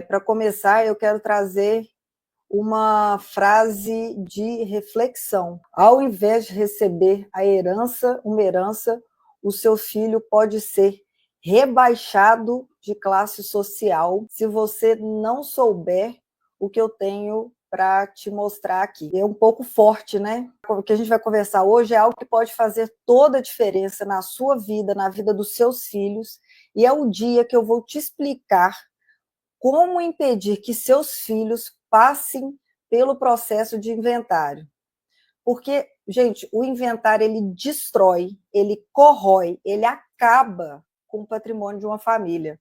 Para começar, eu quero trazer uma frase de reflexão. Ao invés de receber uma herança, o seu filho pode ser rebaixado de classe social se você não souber o que eu tenho para te mostrar aqui. É um pouco forte, né? O que a gente vai conversar hoje é algo que pode fazer toda a diferença na sua vida, na vida dos seus filhos, e é o dia que eu vou te explicar como impedir que seus filhos passem pelo processo de inventário. Porque, gente, o inventário ele destrói, ele corrói, ele acaba com o patrimônio de uma família.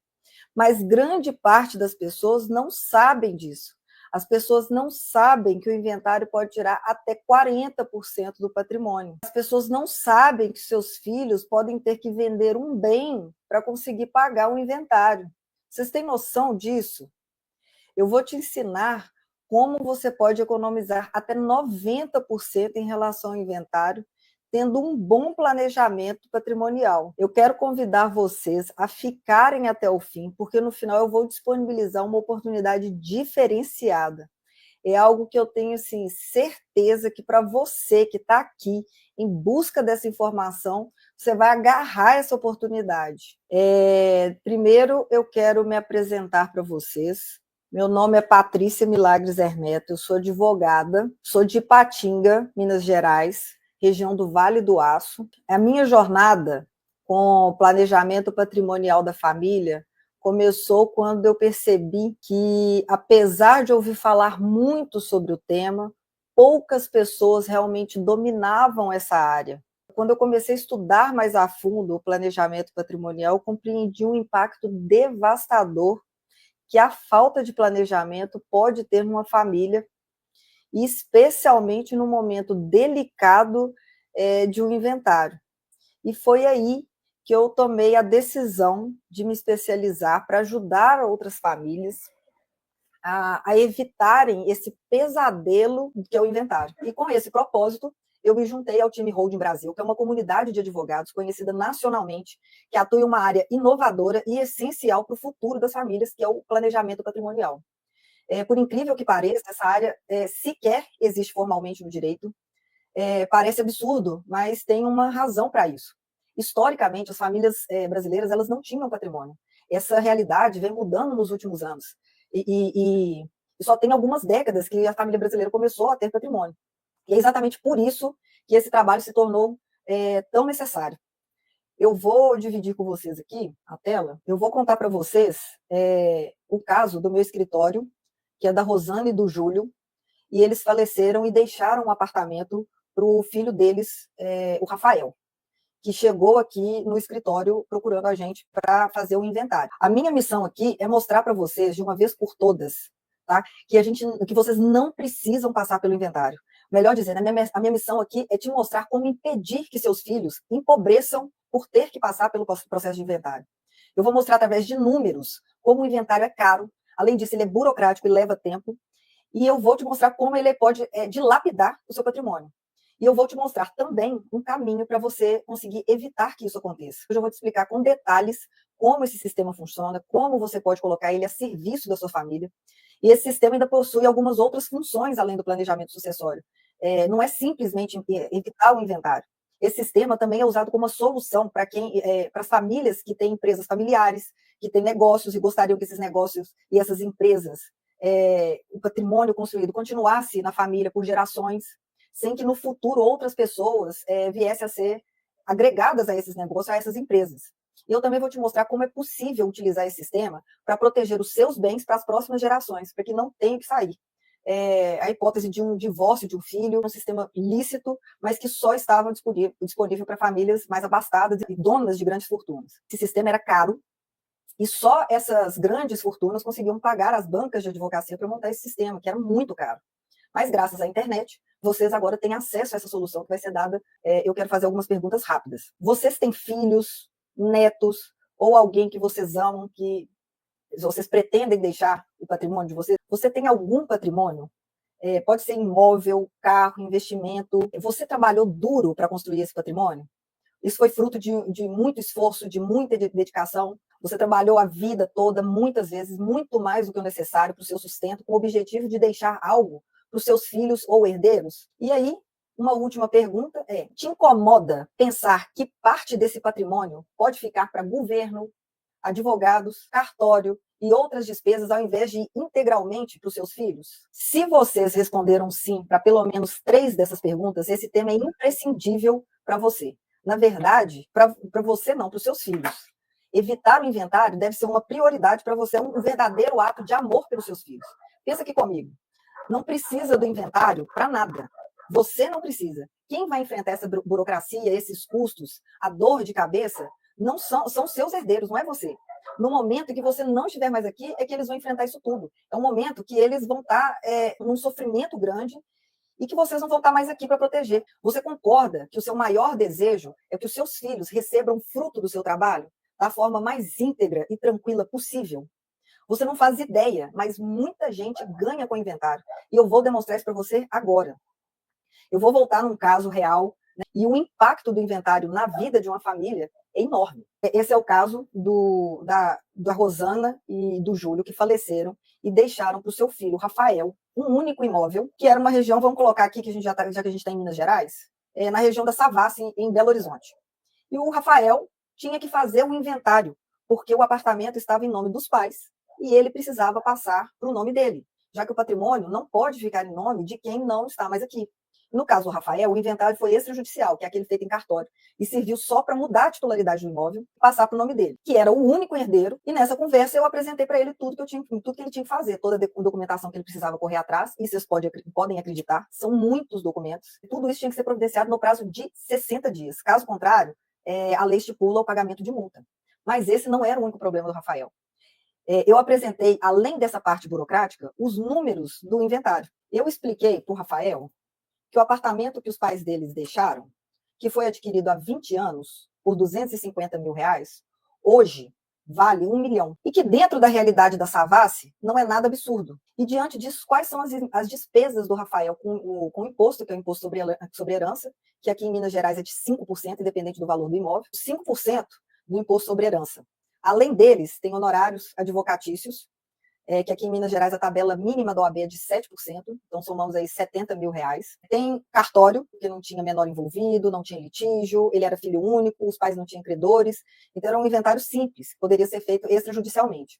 Mas grande parte das pessoas não sabem disso. As pessoas não sabem que o inventário pode tirar até 40% do patrimônio. As pessoas não sabem que seus filhos podem ter que vender um bem para conseguir pagar o inventário. Vocês têm noção disso? Eu vou te ensinar como você pode economizar até 90% em relação ao inventário, tendo um bom planejamento patrimonial. Eu quero convidar vocês a ficarem até o fim, porque no final eu vou disponibilizar uma oportunidade diferenciada. É algo que eu tenho assim, certeza que para você que está aqui em busca dessa informação, você vai agarrar essa oportunidade. Primeiro, eu quero me apresentar para vocês. Meu nome é Patrícia Milagres Hermeto, eu sou advogada, sou de Ipatinga, Minas Gerais, região do Vale do Aço. A minha jornada com o planejamento patrimonial da família começou quando eu percebi que, apesar de ouvir falar muito sobre o tema, poucas pessoas realmente dominavam essa área. Quando eu comecei a estudar mais a fundo o planejamento patrimonial, eu compreendi um impacto devastador que a falta de planejamento pode ter numa família, e especialmente no momento delicado de um inventário. E foi aí que eu tomei a decisão de me especializar para ajudar outras famílias a evitarem esse pesadelo que é o inventário. E com esse propósito, eu me juntei ao time Holding Brasil, que é uma comunidade de advogados conhecida nacionalmente, que atua em uma área inovadora e essencial para o futuro das famílias, que é o planejamento patrimonial. Por incrível que pareça, essa área sequer existe formalmente no direito. Parece absurdo, mas tem uma razão para isso. Historicamente, as famílias brasileiras elas não tinham patrimônio. Essa realidade vem mudando nos últimos anos. E só tem algumas décadas que a família brasileira começou a ter patrimônio. E é exatamente por isso que esse trabalho se tornou tão necessário. Eu vou dividir com vocês aqui a tela. Eu vou contar para vocês o caso do meu escritório, que é da Rosane e do Júlio, e eles faleceram e deixaram um apartamento para o filho deles, o Rafael, que chegou aqui no escritório procurando a gente para fazer o inventário. A minha missão aqui é mostrar para vocês, de uma vez por todas, tá? Que vocês não precisam passar pelo inventário. Melhor dizendo, a minha missão aqui é te mostrar como impedir que seus filhos empobreçam por ter que passar pelo processo de inventário. Eu vou mostrar através de números como o inventário é caro, além disso ele é burocrático e leva tempo, e eu vou te mostrar como ele pode dilapidar o seu patrimônio. E eu vou te mostrar também um caminho para você conseguir evitar que isso aconteça. Hoje eu vou te explicar com detalhes como esse sistema funciona, como você pode colocar ele a serviço da sua família. E esse sistema ainda possui algumas outras funções além do planejamento sucessório. Não é simplesmente evitar o inventário. Esse sistema também é usado como uma solução para as famílias que têm empresas familiares, que têm negócios e gostariam que esses negócios e essas empresas, o patrimônio construído continuasse na família por gerações, sem que no futuro outras pessoas viessem a ser agregadas a esses negócios, a essas empresas. E eu também vou te mostrar como é possível utilizar esse sistema para proteger os seus bens para as próximas gerações, para que não tenha que sair. A hipótese de um divórcio de um filho, um sistema lícito, mas que só estava disponível para famílias mais abastadas e donas de grandes fortunas. Esse sistema era caro, e só essas grandes fortunas conseguiam pagar as bancas de advocacia para montar esse sistema, que era muito caro. Mas graças à internet, vocês agora têm acesso a essa solução que vai ser dada. Eu quero fazer algumas perguntas rápidas. Vocês têm filhos, netos, ou alguém que vocês amam, que vocês pretendem deixar o patrimônio de vocês? Você tem algum patrimônio? Pode ser imóvel, carro, investimento. Você trabalhou duro para construir esse patrimônio? Isso foi fruto de muito esforço, de muita dedicação. Você trabalhou a vida toda, muitas vezes, muito mais do que o necessário para o seu sustento, com o objetivo de deixar algo para os seus filhos ou herdeiros. E aí, uma última pergunta é: te incomoda pensar que parte desse patrimônio pode ficar para governo, advogados, cartório e outras despesas, ao invés de ir integralmente para os seus filhos? Se vocês responderam sim para pelo menos 3 dessas perguntas, esse tema é imprescindível para você. Na verdade, para você não, para os seus filhos. Evitar o inventário deve ser uma prioridade para você, é um verdadeiro ato de amor pelos seus filhos. Pensa aqui comigo. Não precisa do inventário para nada. Você não precisa. Quem vai enfrentar essa burocracia, esses custos, a dor de cabeça, não são seus herdeiros, não é você. No momento em que você não estiver mais aqui, é que eles vão enfrentar isso tudo. É um momento que eles vão estar num sofrimento grande e que vocês não vão estar mais aqui para proteger. Você concorda que o seu maior desejo é que os seus filhos recebam fruto do seu trabalho da forma mais íntegra e tranquila possível? Você não faz ideia, mas muita gente ganha com o inventário. E eu vou demonstrar isso para você agora. Eu vou voltar num caso real, né, e o impacto do inventário na vida de uma família é enorme. Esse é o caso da Rosana e do Júlio, que faleceram e deixaram para o seu filho, Rafael, um único imóvel, que era uma região, vamos colocar aqui, que a gente já que a gente está em Minas Gerais, na região da Savassi, em Belo Horizonte. E o Rafael tinha que fazer o inventário, porque o apartamento estava em nome dos pais e ele precisava passar para o nome dele, já que o patrimônio não pode ficar em nome de quem não está mais aqui. No caso do Rafael, o inventário foi extrajudicial, que é aquele feito em cartório, e serviu só para mudar a titularidade do imóvel e passar para o nome dele, que era o único herdeiro. E nessa conversa eu apresentei para ele tudo que ele tinha que fazer, toda a documentação que ele precisava correr atrás, e vocês podem acreditar, são muitos documentos. E tudo isso tinha que ser providenciado no prazo de 60 dias. Caso contrário, a lei estipula o pagamento de multa. Mas esse não era o único problema do Rafael. Eu apresentei, além dessa parte burocrática, os números do inventário. Eu expliquei para o Rafael que o apartamento que os pais deles deixaram, que foi adquirido há 20 anos por 250 mil reais, hoje vale 1 milhão. E que dentro da realidade da Savassi não é nada absurdo. E diante disso, quais são as despesas do Rafael com o imposto, que é o imposto sobre herança, que aqui em Minas Gerais é de 5%, independente do valor do imóvel, 5% do imposto sobre herança. Além deles, tem honorários advocatícios, que aqui em Minas Gerais a tabela mínima da OAB é de 7%, então somamos aí 70 mil reais. Tem cartório, porque não tinha menor envolvido, não tinha litígio, ele era filho único, os pais não tinham credores, então era um inventário simples, poderia ser feito extrajudicialmente.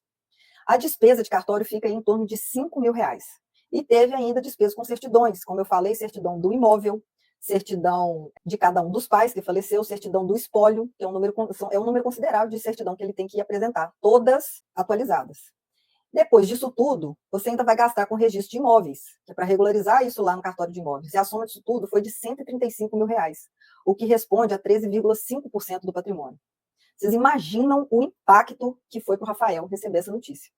A despesa de cartório fica em torno de 5 mil reais. E teve ainda despesas com certidões, como eu falei, certidão do imóvel, certidão de cada um dos pais que faleceu, certidão do espólio, que é um número considerável de certidão que ele tem que apresentar, todas atualizadas. Depois disso tudo, você ainda vai gastar com registro de imóveis, que é para regularizar isso lá no cartório de imóveis. E a soma disso tudo foi de 135 mil reais, o que responde a 13,5% do patrimônio. Vocês imaginam o impacto que foi para o Rafael receber essa notícia.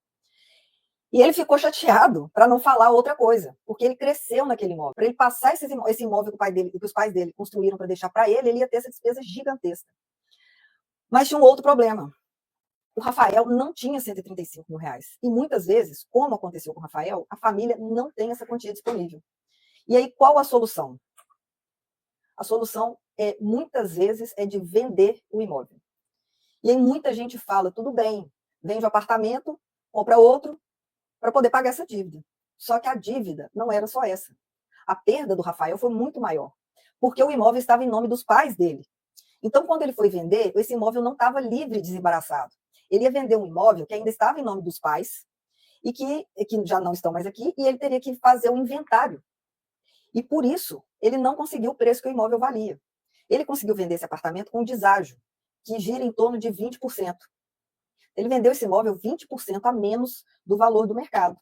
E ele ficou chateado, para não falar outra coisa, porque ele cresceu naquele imóvel. Para ele passar esse imóvel que os pais dele construíram para deixar para ele ia ter essa despesa gigantesca. Mas tinha um outro problema. O Rafael não tinha 135 mil reais. E muitas vezes, como aconteceu com o Rafael, a família não tem essa quantia disponível. E aí, qual a solução? A solução, muitas vezes, é de vender o imóvel. E aí muita gente fala, tudo bem, vende o apartamento, compra outro, para poder pagar essa dívida. Só que a dívida não era só essa. A perda do Rafael foi muito maior, porque o imóvel estava em nome dos pais dele. Então, quando ele foi vender, esse imóvel não estava livre e desembaraçado. Ele ia vender um imóvel que ainda estava em nome dos pais e que já não estão mais aqui, e ele teria que fazer um inventário. E por isso, ele não conseguiu o preço que o imóvel valia. Ele conseguiu vender esse apartamento com um deságio, que gira em torno de 20%. Ele vendeu esse imóvel 20% a menos do valor do mercado.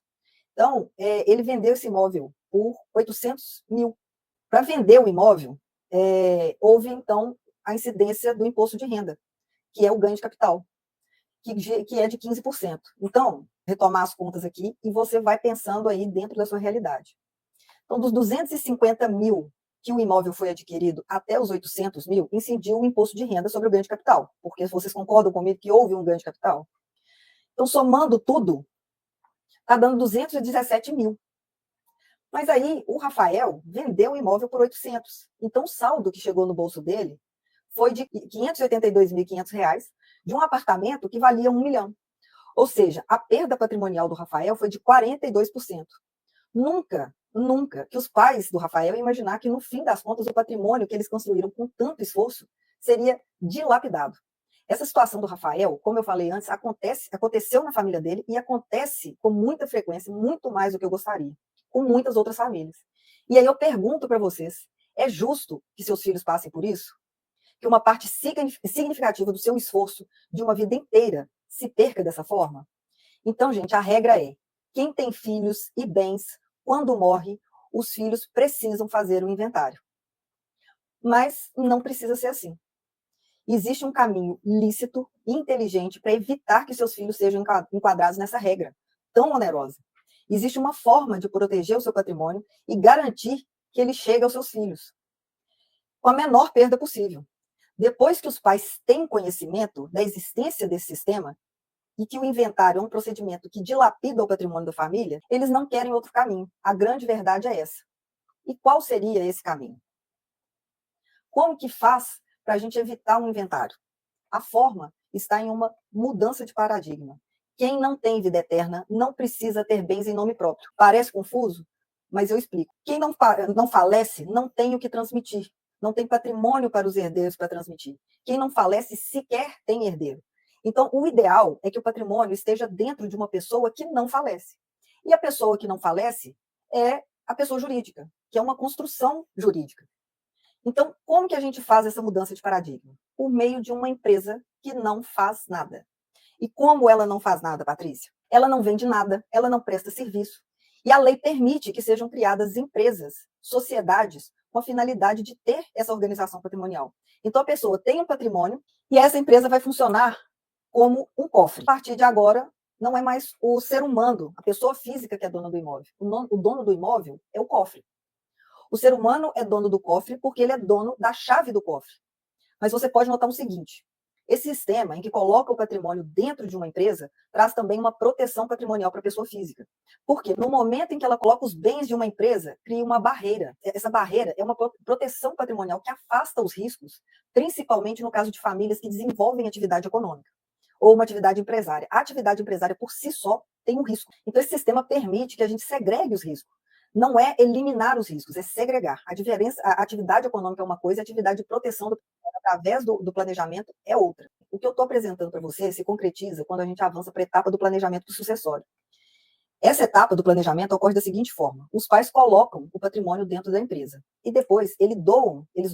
Então, ele vendeu esse imóvel por 800 mil. Para vender o imóvel, houve, então, a incidência do imposto de renda, que é o ganho de capital, que é de 15%. Então, retomar as contas aqui e você vai pensando aí dentro da sua realidade. Então, dos 250 mil que o imóvel foi adquirido até os 800 mil, incidiu o imposto de renda sobre o ganho de capital, porque vocês concordam comigo que houve um ganho de capital? Então, somando tudo, está dando 217 mil. Mas aí, o Rafael vendeu o imóvel por 800. Então, o saldo que chegou no bolso dele foi de R$ 582.500 de um apartamento que valia 1 milhão. Ou seja, a perda patrimonial do Rafael foi de 42%. Nunca que os pais do Rafael iam imaginar que, no fim das contas, o patrimônio que eles construíram com tanto esforço seria dilapidado. Essa situação do Rafael, como eu falei antes, aconteceu na família dele e acontece com muita frequência, muito mais do que eu gostaria, com muitas outras famílias. E aí eu pergunto para vocês, é justo que seus filhos passem por isso? Que uma parte significativa do seu esforço de uma vida inteira se perca dessa forma? Então, gente, a regra é: quem tem filhos e bens, quando morre, os filhos precisam fazer o inventário. Mas não precisa ser assim. Existe um caminho lícito e inteligente para evitar que seus filhos sejam enquadrados nessa regra tão onerosa. Existe uma forma de proteger o seu patrimônio e garantir que ele chegue aos seus filhos com a menor perda possível. Depois que os pais têm conhecimento da existência desse sistema e que o inventário é um procedimento que dilapida o patrimônio da família, eles não querem outro caminho. A grande verdade é essa. E qual seria esse caminho? Como que faz para a gente evitar um inventário? A forma está em uma mudança de paradigma. Quem não tem vida eterna não precisa ter bens em nome próprio. Parece confuso, mas eu explico. Quem não falece não tem o que transmitir. Não tem patrimônio para os herdeiros para transmitir. Quem não falece sequer tem herdeiro. Então, o ideal é que o patrimônio esteja dentro de uma pessoa que não falece. E a pessoa que não falece é a pessoa jurídica, que é uma construção jurídica. Então, como que a gente faz essa mudança de paradigma? Por meio de uma empresa que não faz nada. E como ela não faz nada, Patrícia? Ela não vende nada, ela não presta serviço. E a lei permite que sejam criadas empresas, sociedades, com a finalidade de ter essa organização patrimonial. Então, a pessoa tem um patrimônio e essa empresa vai funcionar como um cofre. A partir de agora, não é mais o ser humano, a pessoa física que é dona do imóvel. O dono do imóvel é o cofre. O ser humano é dono do cofre porque ele é dono da chave do cofre. Mas você pode notar o seguinte: esse sistema em que coloca o patrimônio dentro de uma empresa traz também uma proteção patrimonial para a pessoa física. Porque no momento em que ela coloca os bens de uma empresa, cria uma barreira. Essa barreira é uma proteção patrimonial que afasta os riscos, principalmente no caso de famílias que desenvolvem atividade econômica ou uma atividade empresária. A atividade empresária por si só tem um risco. Então esse sistema permite que a gente segregue os riscos. Não é eliminar os riscos, é segregar. A atividade econômica é uma coisa, a atividade de proteção do através do planejamento é outra. O que eu estou apresentando para você se concretiza quando a gente avança para a etapa do planejamento sucessório. Essa etapa do planejamento ocorre da seguinte forma: os pais colocam o patrimônio dentro da empresa e depois eles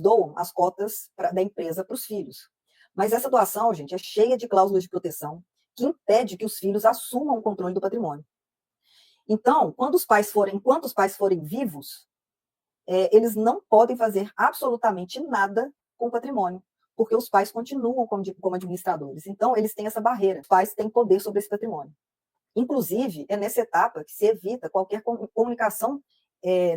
doam as cotas da empresa para os filhos. Mas essa doação, gente, é cheia de cláusulas de proteção que impede que os filhos assumam o controle do patrimônio. Então, enquanto os pais forem vivos, eles não podem fazer absolutamente nada com o patrimônio, porque os pais continuam como administradores. Então, eles têm essa barreira. Os pais têm poder sobre esse patrimônio. Inclusive, é nessa etapa que se evita qualquer comunicação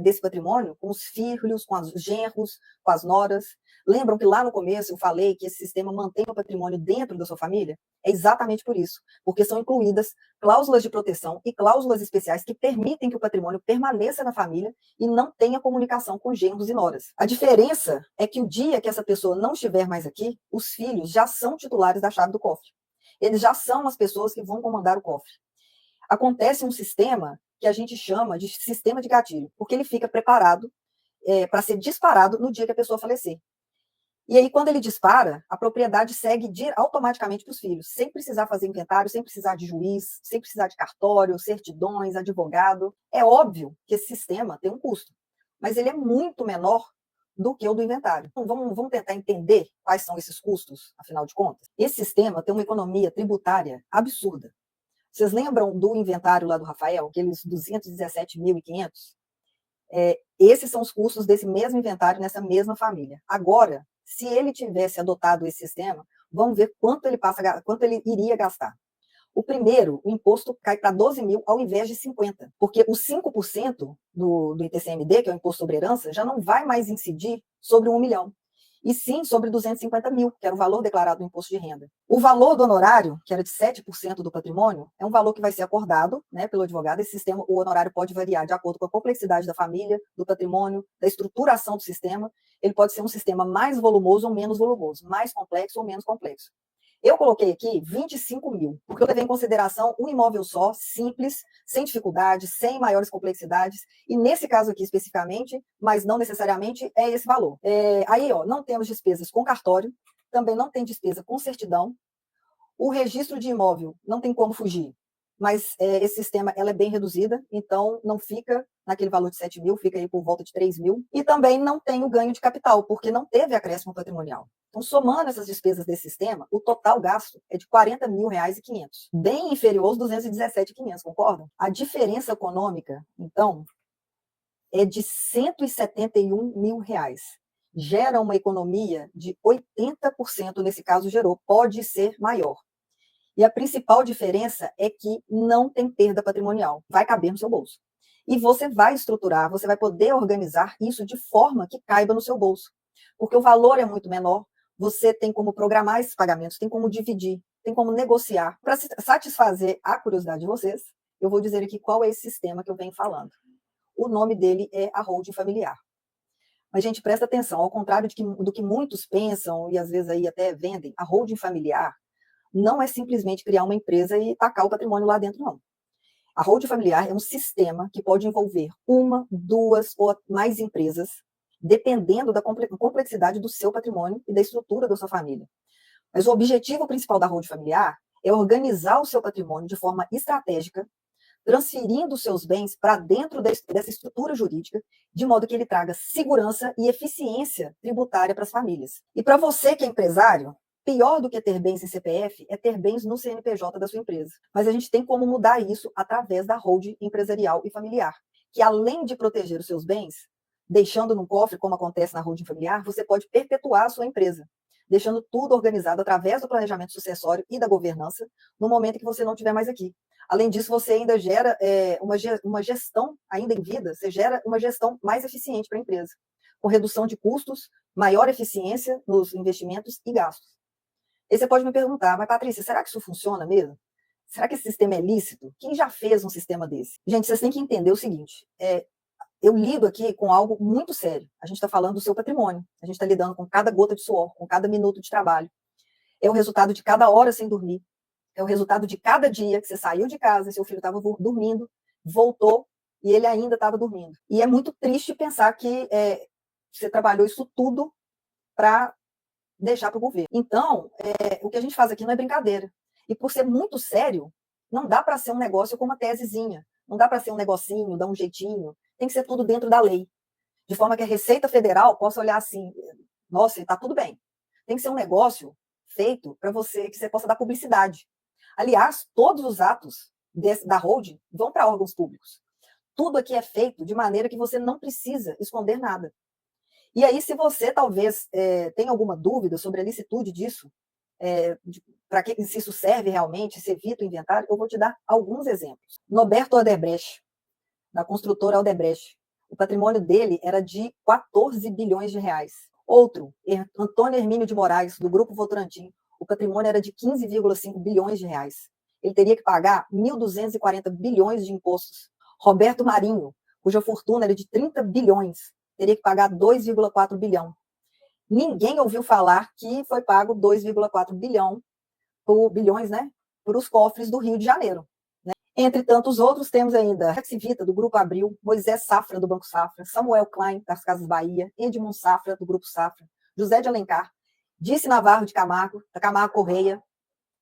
desse patrimônio com os filhos, com os genros, com as noras. Lembram que lá no começo eu falei que esse sistema mantém o patrimônio dentro da sua família? É exatamente por isso, porque são incluídas cláusulas de proteção e cláusulas especiais que permitem que o patrimônio permaneça na família e não tenha comunicação com genros e noras. A diferença é que o dia que essa pessoa não estiver mais aqui, os filhos já são titulares da chave do cofre. Eles já são as pessoas que vão comandar o cofre. Acontece um sistema que a gente chama de sistema de gatilho, porque ele fica preparado para ser disparado no dia que a pessoa falecer. E aí, quando ele dispara, a propriedade segue automaticamente para os filhos, sem precisar fazer inventário, sem precisar de juiz, sem precisar de cartório, certidões, advogado. É óbvio que esse sistema tem um custo, mas ele é muito menor do que o do inventário. Então, vamos tentar entender quais são esses custos, afinal de contas. Esse sistema tem uma economia tributária absurda. Vocês lembram do inventário lá do Rafael, aqueles 217.500? Esses são os custos desse mesmo inventário nessa mesma família. Agora, se ele tivesse adotado esse sistema, vamos ver quanto ele iria gastar. O primeiro, o imposto cai para 12 mil ao invés de 50, porque os 5% do ITCMD, que é o imposto sobre herança, já não vai mais incidir sobre 1 milhão. e sim sobre 250 mil, que era o valor declarado do imposto de renda. O valor do honorário, que era de 7% do patrimônio, é um valor que vai ser acordado, né, pelo advogado. Esse sistema, o honorário pode variar de acordo com a complexidade da família, do patrimônio, da estruturação do sistema. Ele pode ser um sistema mais volumoso ou menos volumoso, mais complexo ou menos complexo. Eu coloquei aqui 25 mil, porque eu levei em consideração um imóvel só, simples, sem dificuldades, sem maiores complexidades, e nesse caso aqui especificamente, mas não necessariamente, é esse valor. Aí, ó, não temos despesas com cartório, também não tem despesa com certidão, o registro de imóvel não tem como fugir, mas esse sistema ela é bem reduzida, então não fica naquele valor de 7 mil, fica aí por volta de 3 mil, e também não tem o ganho de capital, porque não teve acréscimo patrimonial. Então, somando essas despesas desse sistema, o total gasto é de R$ 40.500, bem inferior aos 217.500, concordam? A diferença econômica, então, é de R$ 171 mil. Gera uma economia de 80%, nesse caso gerou, pode ser maior. E a principal diferença é que não tem perda patrimonial, vai caber no seu bolso. E você vai estruturar, você vai poder organizar isso de forma que caiba no seu bolso. Porque o valor é muito menor, você tem como programar esses pagamentos, tem como dividir, tem como negociar. Para satisfazer a curiosidade de vocês, eu vou dizer aqui qual é esse sistema que eu venho falando. O nome dele é a holding familiar. Mas, gente, presta atenção, ao contrário do que muitos pensam e às vezes aí até vendem, a holding familiar não é simplesmente criar uma empresa e tacar o patrimônio lá dentro, não. A holding familiar é um sistema que pode envolver uma, duas ou mais empresas, dependendo da complexidade do seu patrimônio e da estrutura da sua família. Mas o objetivo principal da holding familiar é organizar o seu patrimônio de forma estratégica, transferindo os seus bens para dentro dessa estrutura jurídica, de modo que ele traga segurança e eficiência tributária para as famílias. E para você que é empresário, pior do que ter bens em CPF é ter bens no CNPJ da sua empresa. Mas a gente tem como mudar isso através da holding empresarial e familiar, que além de proteger os seus bens, deixando no cofre, como acontece na holding familiar, você pode perpetuar a sua empresa, deixando tudo organizado através do planejamento sucessório e da governança, no momento em que você não estiver mais aqui. Além disso, você ainda gera uma gestão, ainda em vida, você gera uma gestão mais eficiente para a empresa, com redução de custos, maior eficiência nos investimentos e gastos. E você pode me perguntar, mas Patrícia, será que isso funciona mesmo? Será que esse sistema é lícito? Quem já fez um sistema desse? Gente, vocês têm que entender o seguinte, eu lido aqui com algo muito sério. A gente está falando do seu patrimônio, a gente está lidando com cada gota de suor, com cada minuto de trabalho. É o resultado de cada hora sem dormir, é o resultado de cada dia que você saiu de casa, seu filho estava dormindo, voltou e ele ainda estava dormindo. E é muito triste pensar que você trabalhou isso tudo para deixar para o governo. Então, o que a gente faz aqui não é brincadeira. E por ser muito sério, não dá para ser um negócio com uma tesezinha, não dá para ser um negocinho, dar um jeitinho, tem que ser tudo dentro da lei. De forma que a Receita Federal possa olhar assim, nossa, está tudo bem. Tem que ser um negócio feito para você, que você possa dar publicidade. Aliás, todos os atos da holding vão para órgãos públicos. Tudo aqui é feito de maneira que você não precisa esconder nada. E aí, se você talvez tenha alguma dúvida sobre a licitude disso, para que se isso serve realmente, se evita o inventário, eu vou te dar alguns exemplos. Norberto Odebrecht, da construtora Odebrecht, o patrimônio dele era de 14 bilhões de reais. Outro, Antônio Hermínio de Moraes, do Grupo Votorantim, o patrimônio era de 15,5 bilhões de reais. Ele teria que pagar 1.240 bilhões de impostos. Roberto Marinho, cuja fortuna era de 30 bilhões, teria que pagar 2,4 bilhão. Ninguém ouviu falar que foi pago 2,4 bilhões, né, para os cofres do Rio de Janeiro. Né? Entre tantos outros, temos ainda Rex Vita, do Grupo Abril, Moisés Safra, do Banco Safra, Samuel Klein, das Casas Bahia, Edmond Safra, do Grupo Safra, José de Alencar, Dice Navarro de Camargo, da Camargo Correia,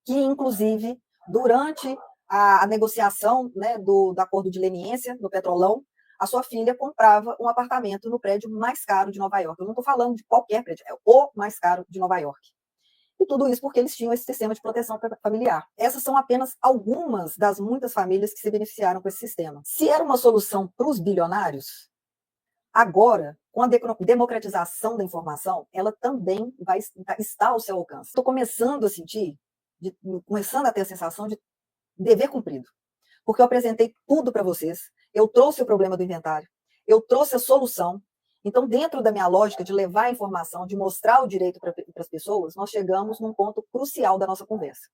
que, inclusive, durante a negociação, né, do acordo de leniência no Petrolão, a sua filha comprava um apartamento no prédio mais caro de Nova York. Eu não estou falando de qualquer prédio, é o mais caro de Nova York. E tudo isso porque eles tinham esse sistema de proteção familiar. Essas são apenas algumas das muitas famílias que se beneficiaram com esse sistema. Se era uma solução para os bilionários, agora, com a democratização da informação, ela também vai estar ao seu alcance. Estou começando a sentir, começando a ter a sensação de dever cumprido. Porque eu apresentei tudo para vocês, eu trouxe o problema do inventário, eu trouxe a solução, Então, dentro da minha lógica de levar a informação, de mostrar o direito para as pessoas, nós chegamos num ponto crucial da nossa conversa.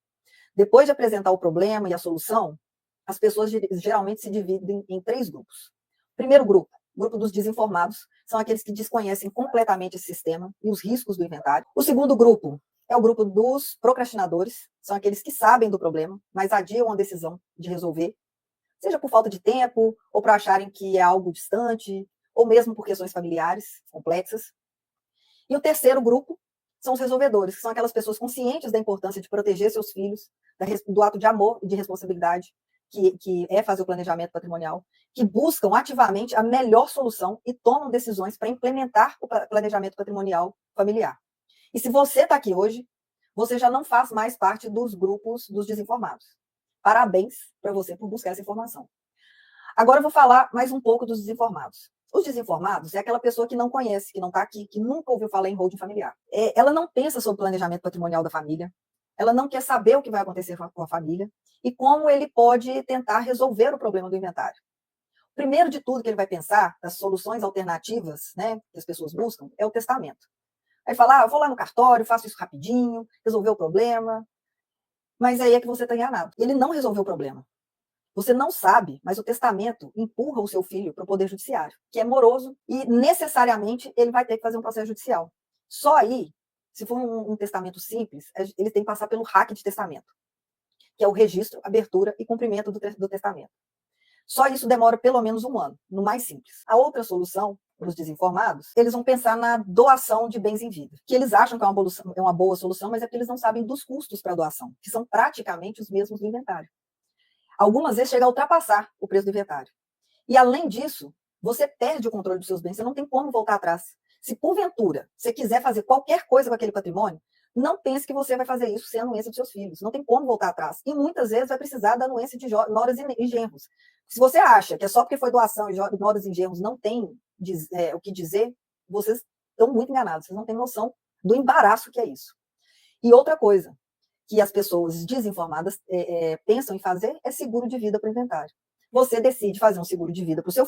Depois de apresentar o problema e a solução, as pessoas geralmente se dividem em 3 grupos. Primeiro grupo, o grupo dos desinformados, são aqueles que desconhecem completamente esse sistema e os riscos do inventário. O segundo grupo é o grupo dos procrastinadores, são aqueles que sabem do problema, mas adiam a decisão de resolver, seja por falta de tempo, ou para acharem que é algo distante, ou mesmo por questões familiares complexas. E o terceiro grupo são os resolvedores, que são aquelas pessoas conscientes da importância de proteger seus filhos, do ato de amor e de responsabilidade, que é fazer o planejamento patrimonial, que buscam ativamente a melhor solução e tomam decisões para implementar o planejamento patrimonial familiar. E se você está aqui hoje, você já não faz mais parte dos grupos dos desinformados. Parabéns para você por buscar essa informação. Agora eu vou falar mais um pouco dos desinformados. Os desinformados é aquela pessoa que não conhece, que não está aqui, que nunca ouviu falar em holding familiar. Ela não pensa sobre o planejamento patrimonial da família, ela não quer saber o que vai acontecer com a família e como ele pode tentar resolver o problema do inventário. Primeiro de tudo que ele vai pensar, das soluções alternativas, né, que as pessoas buscam, é o testamento. Aí fala, eu vou lá no cartório, faço isso rapidinho, resolver o problema. Mas aí é que você está enganado. Ele não resolveu o problema. Você não sabe, mas o testamento empurra o seu filho para o Poder Judiciário, que é moroso e necessariamente ele vai ter que fazer um processo judicial. Só aí, se for um testamento simples, ele tem que passar pelo RAC de testamento, que é o registro, abertura e cumprimento do testamento. Só isso demora pelo menos 1 ano, no mais simples. A outra solução, para os desinformados, eles vão pensar na doação de bens em vida, que eles acham que é uma boa solução, mas é porque eles não sabem dos custos para a doação, que são praticamente os mesmos do inventário. Algumas vezes chega a ultrapassar o preço do inventário. E, além disso, você perde o controle dos seus bens, você não tem como voltar atrás. Se, porventura, você quiser fazer qualquer coisa com aquele patrimônio, não pense que você vai fazer isso sem a anuência dos seus filhos. Não tem como voltar atrás. E, muitas vezes, vai precisar da anuência de noras e genros. Se você acha que é só porque foi doação e noras e genros não tem o que dizer, vocês estão muito enganados. Vocês não têm noção do embaraço que é isso. E outra coisa que as pessoas desinformadas pensam em fazer é seguro de vida para o inventário. Você decide fazer um seguro de vida para o seu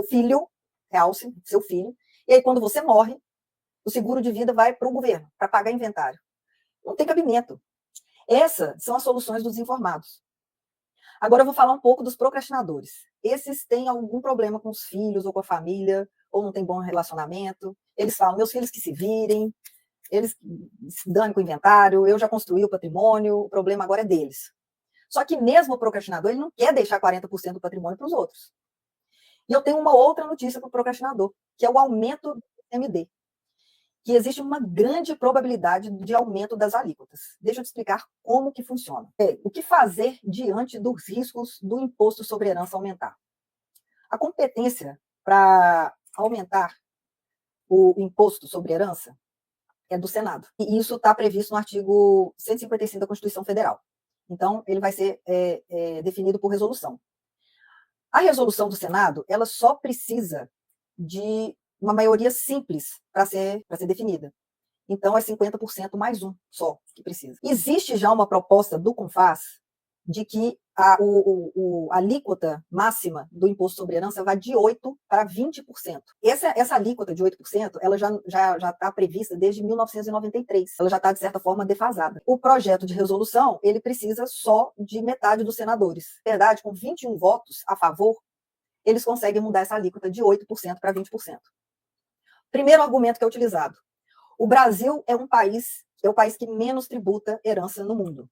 filho, realce, seu filho, e aí quando você morre, o seguro de vida vai para o governo, para pagar inventário. Não tem cabimento. Essas são as soluções dos desinformados. Agora eu vou falar um pouco dos procrastinadores. Esses têm algum problema com os filhos ou com a família, ou não tem bom relacionamento. Eles falam, meus filhos que se virem, eles se dão com o inventário, eu já construí o patrimônio, o problema agora é deles. Só que mesmo o procrastinador, ele não quer deixar 40% do patrimônio para os outros. E eu tenho uma outra notícia para o procrastinador, que é o aumento do ICMD, que existe uma grande probabilidade de aumento das alíquotas. Deixa eu te explicar como que funciona. O que fazer diante dos riscos do imposto sobre herança aumentar? A competência para aumentar o imposto sobre herança é do Senado. E isso está previsto no artigo 155 da Constituição Federal. Então, ele vai ser definido por resolução. A resolução do Senado, ela só precisa de uma maioria simples para ser definida. Então, é 50% mais um só que precisa. Existe já uma proposta do CONFAS de que a alíquota máxima do imposto sobre herança vai de 8% para 20%. Essa alíquota de 8%, ela já está prevista desde 1993. Ela já está, de certa forma, defasada. O projeto de resolução, ele precisa só de metade dos senadores. Na verdade, com 21 votos a favor, eles conseguem mudar essa alíquota de 8% para 20%. Primeiro argumento que é utilizado. O Brasil é o país que menos tributa herança no mundo.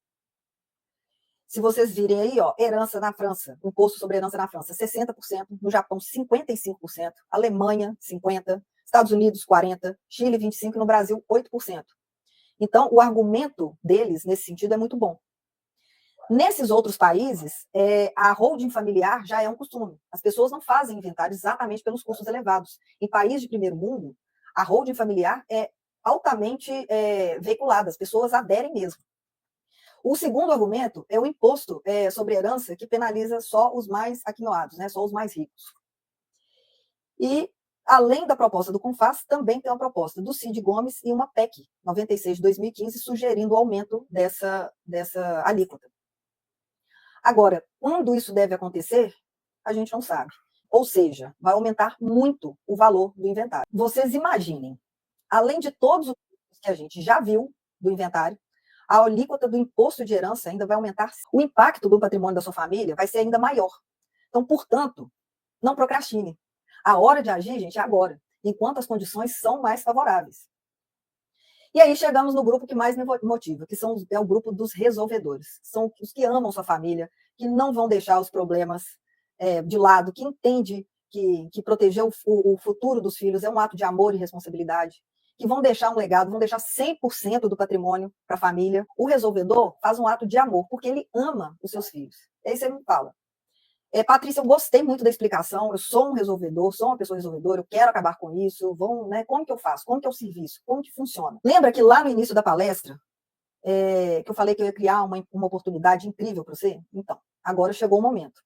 Se vocês virem aí, herança na França, imposto sobre herança na França, 60%, no Japão, 55%, Alemanha, 50%, Estados Unidos, 40%, Chile, 25% e no Brasil, 8%. Então, o argumento deles, nesse sentido, é muito bom. Nesses outros países, a holding familiar já é um costume. As pessoas não fazem inventário exatamente pelos custos elevados. Em países de primeiro mundo, a holding familiar é altamente veiculada, as pessoas aderem mesmo. O segundo argumento é o imposto sobre herança, que penaliza só os mais aquinhoados, né, só os mais ricos. E, além da proposta do CONFAS, também tem uma proposta do Cid Gomes e uma PEC 96 de 2015, sugerindo o aumento dessa alíquota. Agora, quando isso deve acontecer, a gente não sabe. Ou seja, vai aumentar muito o valor do inventário. Vocês imaginem, além de todos os que a gente já viu do inventário, a alíquota do imposto de herança ainda vai aumentar. O impacto do patrimônio da sua família vai ser ainda maior. Então, portanto, não procrastine. A hora de agir, gente, é agora, enquanto as condições são mais favoráveis. E aí chegamos no grupo que mais me motiva, que é o grupo dos resolvedores. São os que amam sua família, que não vão deixar os problemas de lado, que entende que proteger o futuro dos filhos é um ato de amor e responsabilidade, que vão deixar um legado, vão deixar 100% do patrimônio para a família. O resolvedor faz um ato de amor, porque ele ama os seus filhos. E aí você me fala, Patrícia, eu gostei muito da explicação, eu sou um resolvedor, sou uma pessoa resolvedora, eu quero acabar com isso, como que eu faço? Como que é o serviço? Como que funciona? Lembra que lá no início da palestra, que eu falei que eu ia criar uma oportunidade incrível para você? Então, agora chegou o momento.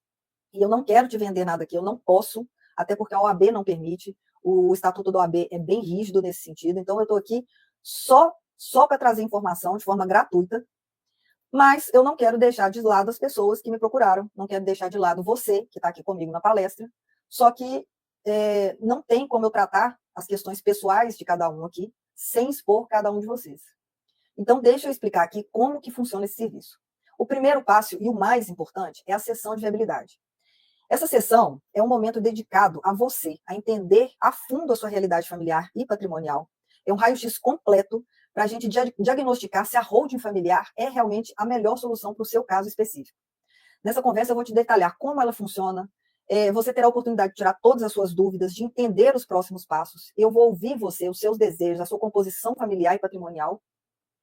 E eu não quero te vender nada aqui, eu não posso, até porque a OAB não permite, o estatuto da OAB é bem rígido nesse sentido, então eu estou aqui só para trazer informação de forma gratuita, mas eu não quero deixar de lado as pessoas que me procuraram, não quero deixar de lado você, que está aqui comigo na palestra, só que não tem como eu tratar as questões pessoais de cada um aqui, sem expor cada um de vocês. Então, deixa eu explicar aqui como que funciona esse serviço. O primeiro passo, e o mais importante, é a sessão de viabilidade. Essa sessão é um momento dedicado a você, a entender a fundo a sua realidade familiar e patrimonial. É um raio-x completo para a gente diagnosticar se a holding familiar é realmente a melhor solução para o seu caso específico. Nessa conversa eu vou te detalhar como ela funciona, você terá a oportunidade de tirar todas as suas dúvidas, de entender os próximos passos, eu vou ouvir você, os seus desejos, a sua composição familiar e patrimonial,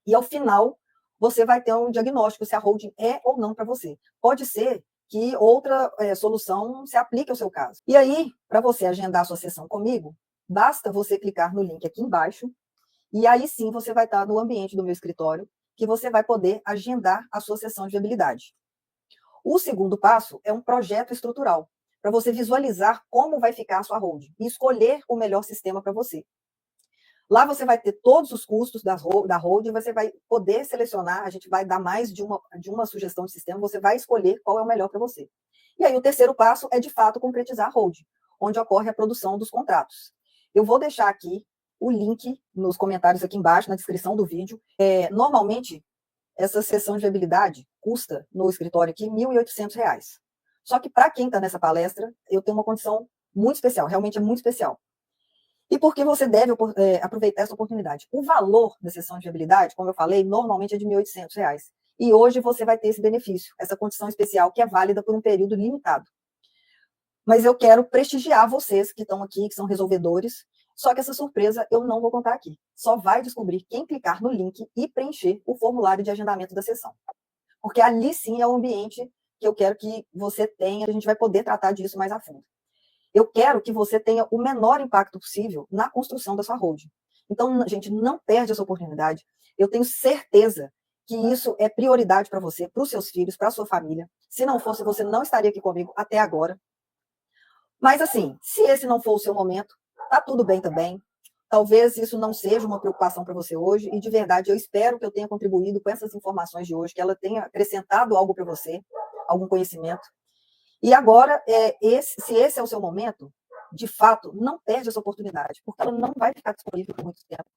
e ao final você vai ter um diagnóstico se a holding é ou não para você. Pode ser que outra solução se aplique ao seu caso. E aí, para você agendar a sua sessão comigo, basta você clicar no link aqui embaixo, e aí sim você vai estar no ambiente do meu escritório, que você vai poder agendar a sua sessão de viabilidade. O segundo passo é um projeto estrutural, para você visualizar como vai ficar a sua holding e escolher o melhor sistema para você. Lá você vai ter todos os custos da holding, você vai poder selecionar, a gente vai dar mais de uma sugestão de sistema, você vai escolher qual é o melhor para você. E aí o terceiro passo é, de fato, concretizar a holding, onde ocorre a produção dos contratos. Eu vou deixar aqui o link nos comentários aqui embaixo, na descrição do vídeo. Normalmente, essa sessão de viabilidade custa, no escritório aqui, R$ 1.800. Só que para quem está nessa palestra, eu tenho uma condição muito especial, realmente é muito especial. E por que você deve aproveitar essa oportunidade? O valor da sessão de viabilidade, como eu falei, normalmente é de R$ 1.800. E hoje você vai ter esse benefício, essa condição especial que é válida por um período limitado. Mas eu quero prestigiar vocês que estão aqui, que são resolvedores, só que essa surpresa eu não vou contar aqui. Só vai descobrir quem clicar no link e preencher o formulário de agendamento da sessão. Porque ali sim é o ambiente que eu quero que você tenha, a gente vai poder tratar disso mais a fundo. Eu quero que você tenha o menor impacto possível na construção da sua holding. Então, gente, não perde essa oportunidade. Eu tenho certeza que isso é prioridade para você, para os seus filhos, para a sua família. Se não fosse, você não estaria aqui comigo até agora. Mas, assim, se esse não for o seu momento, tá tudo bem também. Talvez isso não seja uma preocupação para você hoje, e de verdade eu espero que eu tenha contribuído com essas informações de hoje, que ela tenha acrescentado algo para você, algum conhecimento. E agora, se esse é o seu momento, de fato, não perde essa oportunidade, porque ela não vai ficar disponível por muito tempo.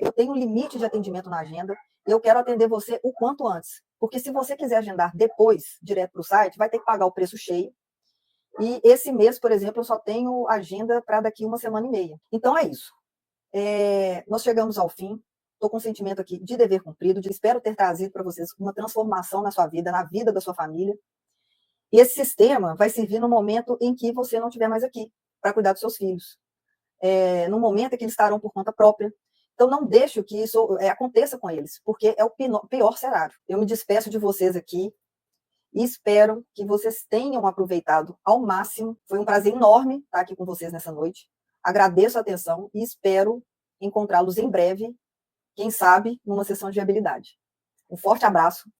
Eu tenho um limite de atendimento na agenda, e eu quero atender você o quanto antes. Porque se você quiser agendar depois, direto para o site, vai ter que pagar o preço cheio. E esse mês, por exemplo, eu só tenho agenda para daqui 1 semana e meia. Então é isso. Nós chegamos ao fim. Estou com um sentimento aqui de dever cumprido, espero ter trazido para vocês uma transformação na sua vida, na vida da sua família. E esse sistema vai servir no momento em que você não estiver mais aqui, para cuidar dos seus filhos. No momento em que eles estarão por conta própria. Então, não deixe que isso aconteça com eles, porque é o pior cenário. Eu me despeço de vocês aqui e espero que vocês tenham aproveitado ao máximo. Foi um prazer enorme estar aqui com vocês nessa noite. Agradeço a atenção e espero encontrá-los em breve, quem sabe, numa sessão de viabilidade. Um forte abraço